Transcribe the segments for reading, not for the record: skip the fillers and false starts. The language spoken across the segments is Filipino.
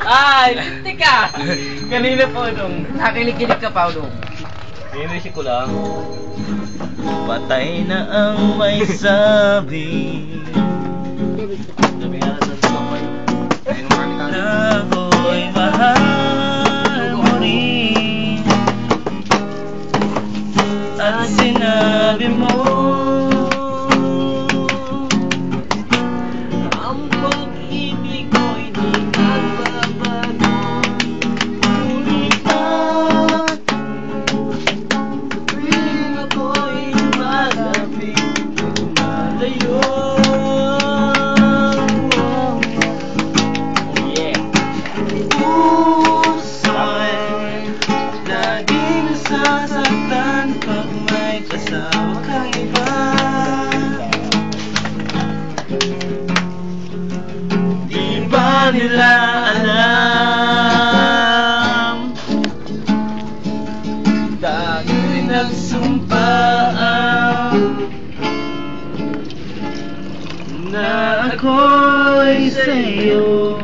Ay, lintik ka! Kanina po nung Nakilig-kilig ka, Paolo. inisip ko lang. Patay na ang may sabi. Sabi nga sa sabay na ako'y mahal mo rin. At sinabi mo ang pag-ibig ko'y di magbabago. Ngunit at tuwing ako'y malapit lumalayo. Puso'y laging nasasaktan pag may kasama kang iba. Di ba nila alam? Dahil nagsumpaan na ako'y sa'yo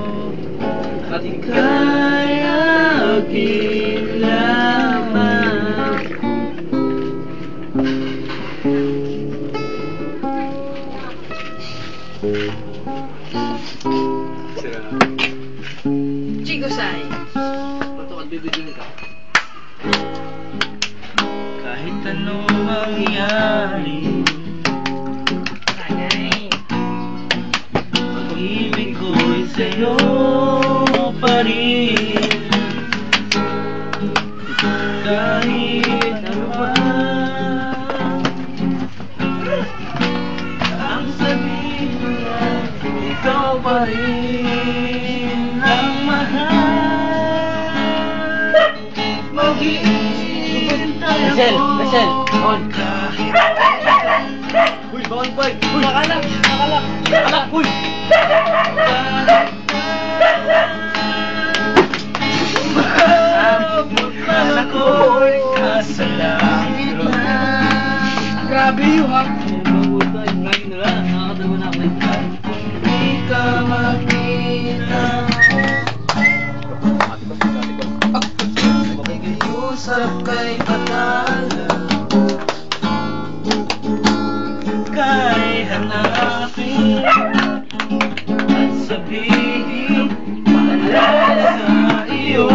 at ika'y akin lamang. Chigosay. Kahit anong mangyari, pag-ibig ko'y sa'yo pa rin. Kahit ano ba ang sabihin mo na, ikaw pa rin ang mahal. Maghihintay ako on. Uy, bawal boy! Uy! Nakalak! Uy! Umabot ako'y nasa langit na. Grabe yung hap. Lagi na lang. Nakakatawa na ako. Hindi ka makita. Usap kay Batala. Kay hanapin at sabihin maalala sa iyo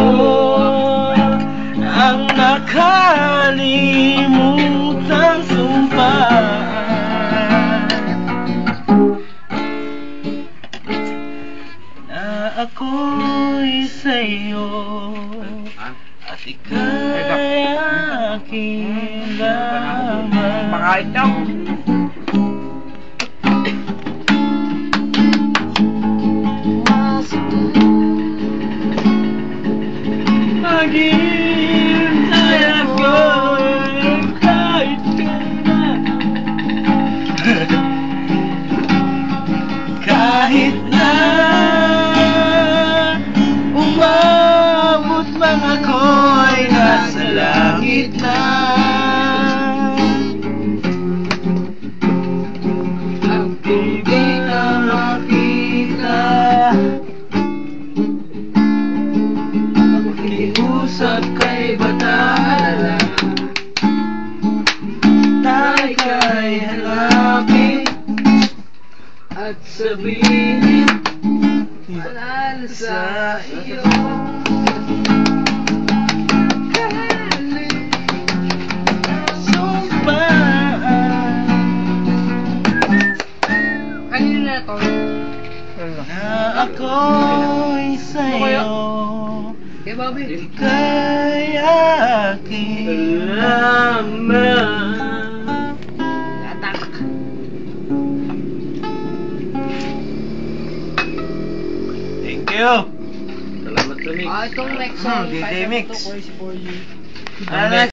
ang nakalimutang sumpaan na ako'y sa'yo at ika'y akin lamang. Pakait ka. Maghihintay ako kahit kailan. Kahit na umabot man ako'y nasa langit na. Ang hindi ka makita, usap kay Batala na ika'y hanapin at sabihin maalala sa iyo. Sumpaan Kanina na to. na ako'y sa'yo. Kaya Bobby. Ika'y akin lamang. Atak. Thank you. Salamat sa mix. Itong next song. DJ Mix. Crazy for you. Ano